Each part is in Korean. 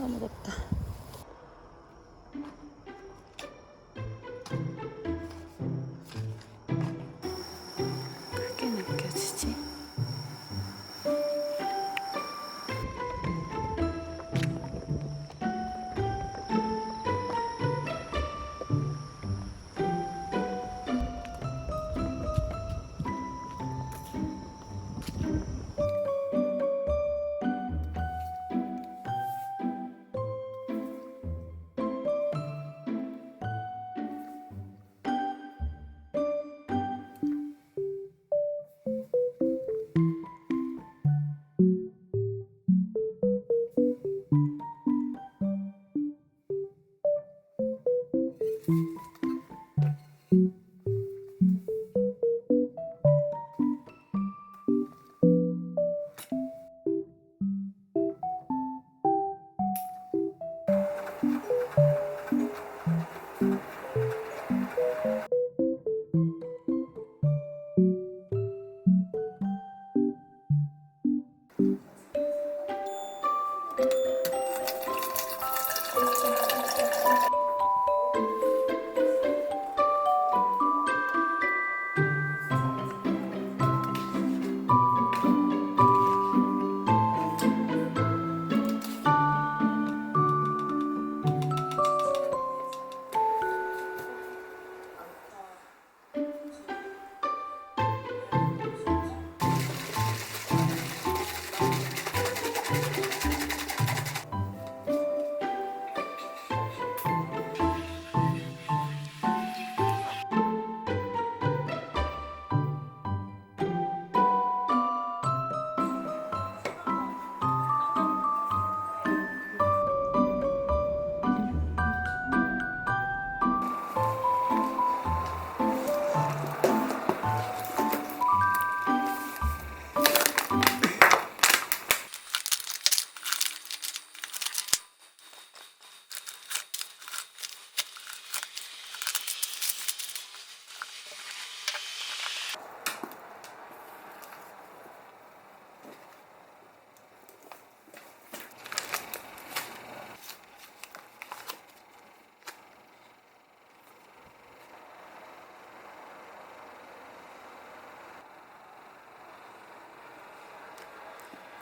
너무 덥다. 크게 느껴지지?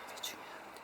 이게 중요한데.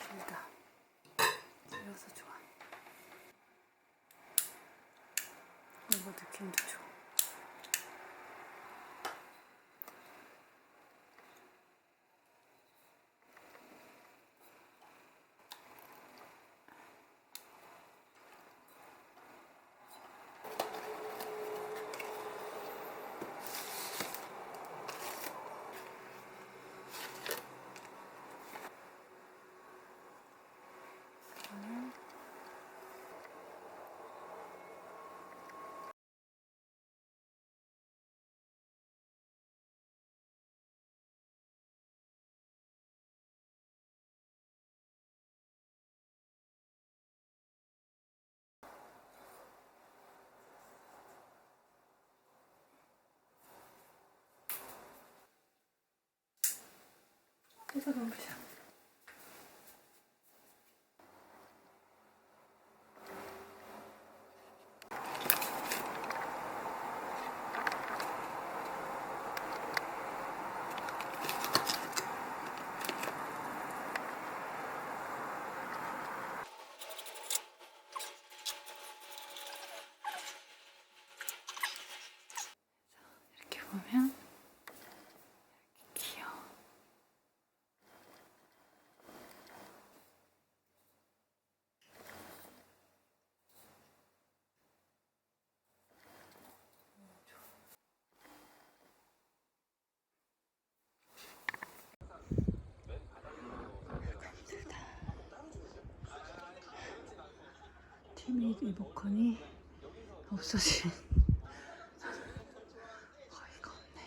길다. 길어서 좋아. 이거 느낌도 좋아. 씻어놓으자. 이렇게 보면 귀여워. 팀이 리모컨이 없어진 어이가 없네.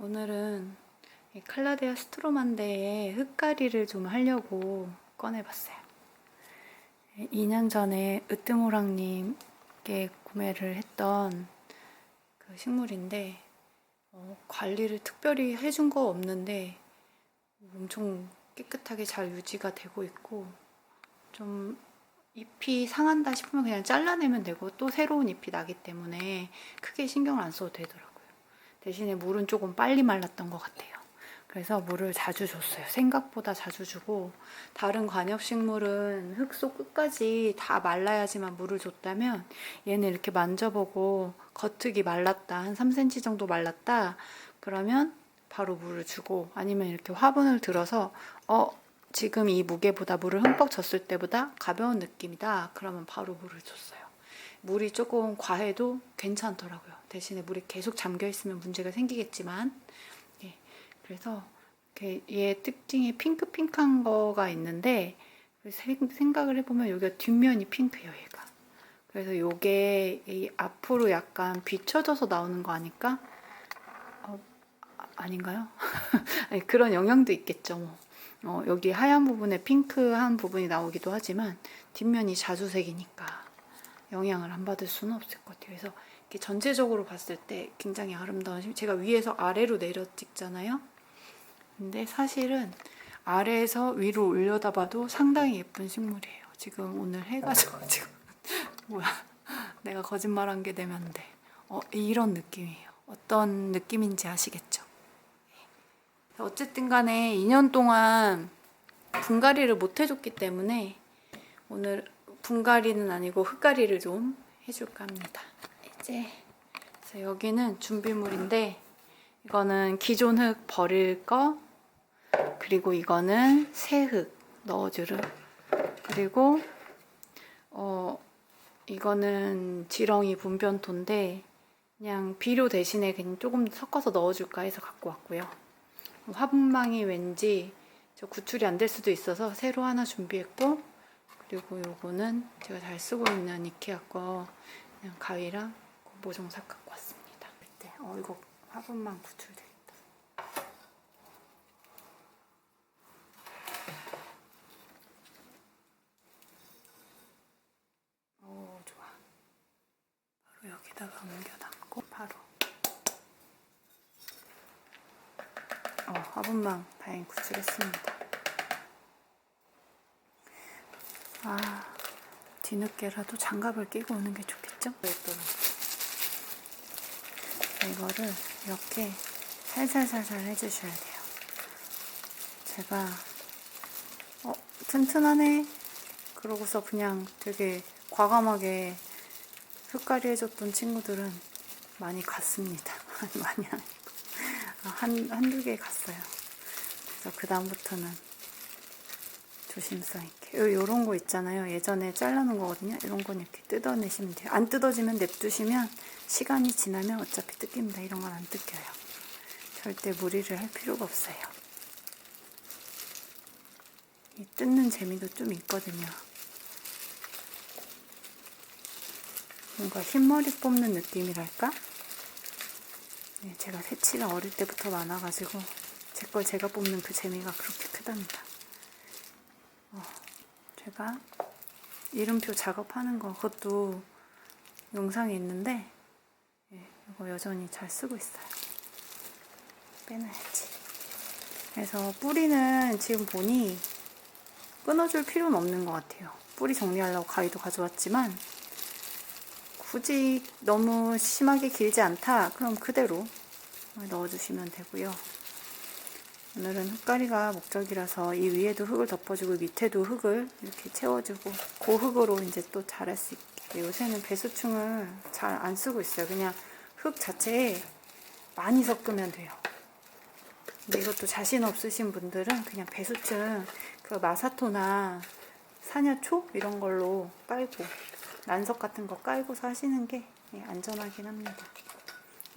오늘은 이 칼라데아 스트로만데의 흙가리를 좀 하려고 꺼내봤어요. 2년 전에 으뜸호랑님께 구매를 했던 그 식물인데 관리를 특별히 해준 거 없는데 엄청 깨끗하게 잘 유지가 되고 있고, 좀 잎이 상한다 싶으면 그냥 잘라내면 되고 또 새로운 잎이 나기 때문에 크게 신경을 안 써도 되더라고요. 대신에 물은 조금 빨리 말랐던 것 같아요. 그래서 물을 자주 줬어요. 생각보다 자주 주고, 다른 관엽식물은 흙 속 끝까지 다 말라야지만 물을 줬다면 얘는 이렇게 만져보고 겉흙이 말랐다, 한 3cm 정도 말랐다 그러면 바로 물을 주고, 아니면 이렇게 화분을 들어서 지금 이 무게보다 물을 흠뻑 줬을 때보다 가벼운 느낌이다 그러면 바로 물을 줬어요. 물이 조금 과해도 괜찮더라고요. 대신에 물이 계속 잠겨 있으면 문제가 생기겠지만, 예, 그래서 얘 특징이 핑크핑크한 거가 있는데, 생각을 해보면 여기가 뒷면이 핑크예요, 얘가. 그래서 요게 이 앞으로 약간 비춰져서 나오는 거 아닐까? 아닌가요? 아니, 그런 영향도 있겠죠. 뭐. 여기 하얀 부분에 핑크한 부분이 나오기도 하지만 뒷면이 자주색이니까 영향을 안 받을 수는 없을 것 같아요. 그래서 이렇게 전체적으로 봤을 때 굉장히 아름다운 제가 위에서 아래로 내려 찍잖아요. 근데 사실은 아래에서 위로 올려다 봐도 상당히 예쁜 식물이에요. 지금 오늘 해가 져가지고 뭐야, 내가 거짓말한 게 되면 안 돼. 이런 느낌이에요. 어떤 느낌인지 아시겠죠? 어쨌든 간에 2년 동안 분갈이를 못 해줬기 때문에 오늘 분갈이는 아니고 흙갈이를 좀 해줄까 합니다. 이제 그래서 여기는 준비물인데, 이거는 기존 흙 버릴 거, 그리고 이거는 새 흙 넣어주는, 그리고 이거는 지렁이 분변토인데 그냥 비료 대신에 그냥 조금 섞어서 넣어줄까 해서 갖고 왔고요. 화분망이 왠지 저 구출이 안 될 수도 있어서 새로 하나 준비했고, 그리고 요거는 제가 잘 쓰고 있는 이케아 거 그냥 가위랑 모종삽 갖고 왔습니다. 이거 화분망 구출되겠다. 좋아. 바로 여기다가 옮겨 담고 바로 화분망 다행히 구출했습니다. 뒤늦게라도 장갑을 끼고 오는 게 좋겠죠? 이거를 이렇게 살살살살 해주셔야 돼요. 제가 튼튼하네 그러고서 그냥 되게 과감하게 흙갈이 해줬던 친구들은 많이 갔습니다. 많이 아니고 한두 개 갔어요. 그래서 그 다음부터는 조심성 있게. 요런 거 있잖아요. 예전에 잘라놓은 거거든요. 이런 건 이렇게 뜯어내시면 돼요. 안 뜯어지면 냅두시면 시간이 지나면 어차피 뜯깁니다. 이런 건 안 뜯겨요. 절대 무리를 할 필요가 없어요. 이 뜯는 재미도 좀 있거든요. 뭔가 흰머리 뽑는 느낌이랄까? 네, 제가 새치가 어릴 때부터 많아가지고 제 걸 제가 뽑는 그 재미가 그렇게 크답니다. 제가 이름표 작업하는 거 그것도 영상이 있는데 이거 여전히 잘 쓰고 있어요. 빼놔야지. 그래서 뿌리는 지금 보니 끊어줄 필요는 없는 것 같아요. 뿌리 정리하려고 가위도 가져왔지만 굳이 너무 심하게 길지 않다 그럼 그대로 넣어주시면 되고요. 오늘은 흙갈이가 목적이라서 이 위에도 흙을 덮어주고 밑에도 흙을 이렇게 채워주고 그 흙으로 이제 또 자랄 수 있게. 요새는 배수충을 잘 안 쓰고 있어요. 그냥 흙 자체에 많이 섞으면 돼요. 근데 이것도 자신 없으신 분들은 그냥 배수충 그 마사토나 사냐초 이런 걸로 깔고 난석 같은 거 깔고서 하시는 게 안전하긴 합니다.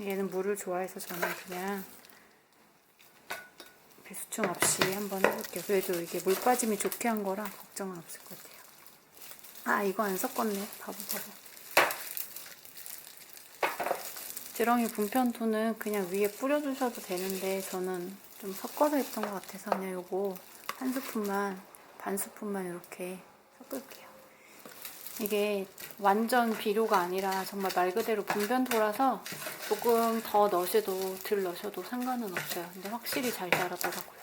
얘는 물을 좋아해서 저는 그냥 배수충 없이 한번 해볼게요. 그래도 이게 물 빠짐이 좋게 한 거라 걱정은 없을 것 같아요. 이거 안 섞었네. 바보. 지렁이 분편토는 그냥 위에 뿌려주셔도 되는데 저는 좀 섞어서 했던 것 같아서 그냥 요거 한 스푼만, 반 스푼만 이렇게 섞을게요. 이게 완전 비료가 아니라 정말 말 그대로 분변토라서 조금 더 넣으셔도 덜 넣으셔도 상관은 없어요. 근데 확실히 잘 자라더라고요.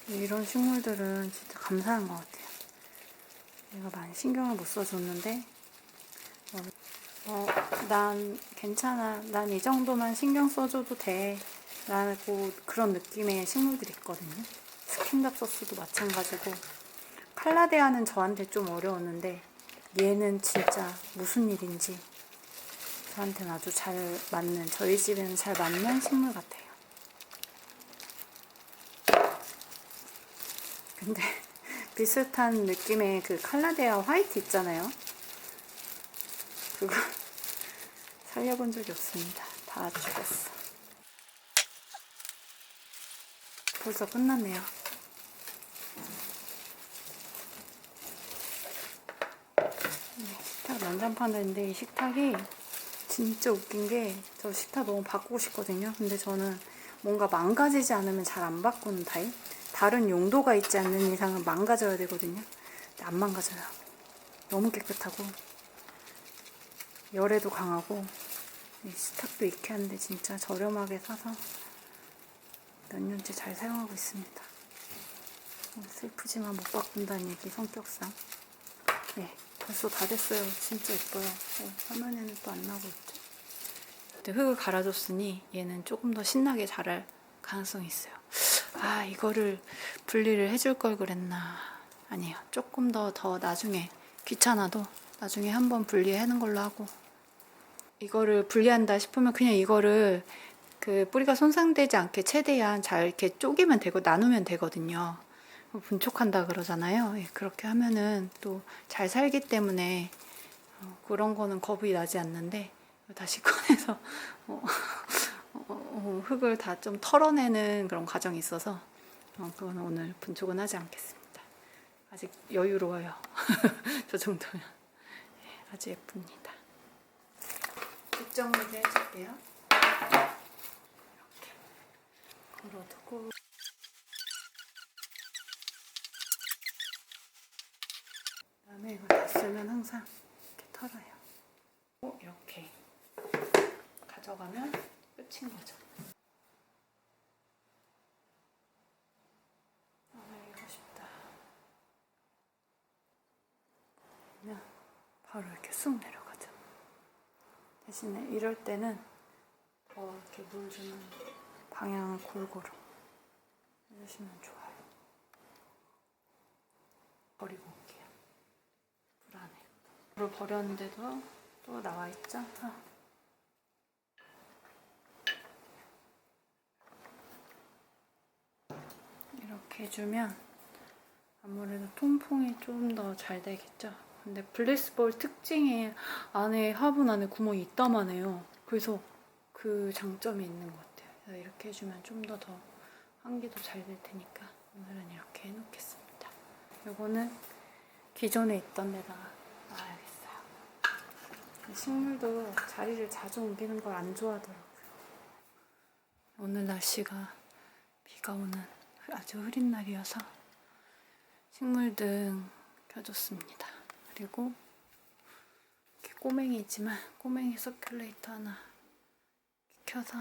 이런 식물들은 진짜 감사한 것 같아요. 내가 많이 신경을 못 써줬는데 난 괜찮아. 난 이 정도만 신경 써줘도 돼. 라고 그런 느낌의 식물들이 있거든요. 스킨답소스도 마찬가지고 칼라데아는 저한테 좀 어려웠는데 얘는 진짜 무슨 일인지 저한테는 아주 잘 맞는, 저희 집에는 잘 맞는 식물 같아요. 근데 비슷한 느낌의 그 칼라데아 화이트 있잖아요. 그거 살려본 적이 없습니다. 다 죽었어. 벌써 끝났네요. 식탁 난장판인데 이 식탁이 진짜 웃긴 게 저 식탁 너무 바꾸고 싶거든요. 근데 저는 뭔가 망가지지 않으면 잘 안 바꾸는 타입. 다른 용도가 있지 않는 이상은 망가져야 되거든요. 안 망가져요. 너무 깨끗하고 열에도 강하고 스탁도 이케아인데 진짜 저렴하게 사서 몇 년째 잘 사용하고 있습니다. 슬프지만 못 바꾼다는 얘기 성격상. 네, 벌써 다 됐어요. 진짜 예뻐요. 화면에는 또 안 나오고 있죠. 흙을 갈아줬으니 얘는 조금 더 신나게 자랄 가능성이 있어요. 아, 이거를 분리를 해줄 걸 그랬나. 아니에요. 조금 더 나중에 귀찮아도 나중에 한번 분리하는 걸로 하고, 이거를 분리한다 싶으면 그냥 이거를 그 뿌리가 손상되지 않게 최대한 잘 이렇게 쪼개면 되고 나누면 되거든요. 분촉한다 그러잖아요. 예, 그렇게 하면은 또 잘 살기 때문에 그런 거는 겁이 나지 않는데, 다시 꺼내서 흙을 다 좀 털어내는 그런 과정이 있어서 그거는 오늘 분촉은 하지 않겠습니다. 아직 여유로워요. 저 정도면. 네, 아주 예쁩니다. 뒷정리를 해줄게요. 이렇게 걸어두고, 그다음에 이거 다 쓰면 항상 이렇게 털어요. 이렇게 가져가면 끝인 거죠. 이거 싶다. 그러면 바로 이렇게 쑥 내려가죠. 대신에 이럴 때는 더 이렇게 물 주는 방향을 골고루 해주시면 좋아요. 버리고 올게요. 불안해. 물을 버렸는데도 또 나와 있죠? 이렇게 해주면 아무래도 통풍이 좀 더 잘 되겠죠? 근데 블리스볼 특징이 안에 화분 안에 구멍이 있다만 해요. 그래서 그 장점이 있는 것 같아요. 그래서 이렇게 해주면 좀 더 환기도 잘 될 테니까 오늘은 이렇게 해놓겠습니다. 요거는 기존에 있던 데다가 놔야겠어요. 식물도 자리를 자주 옮기는 걸 안 좋아하더라고요. 오늘 날씨가 비가 오는 아주 흐린 날이어서 식물등 켜줬습니다. 그리고 이렇게 꼬맹이 있지만 꼬맹이 서큘레이터 하나 켜서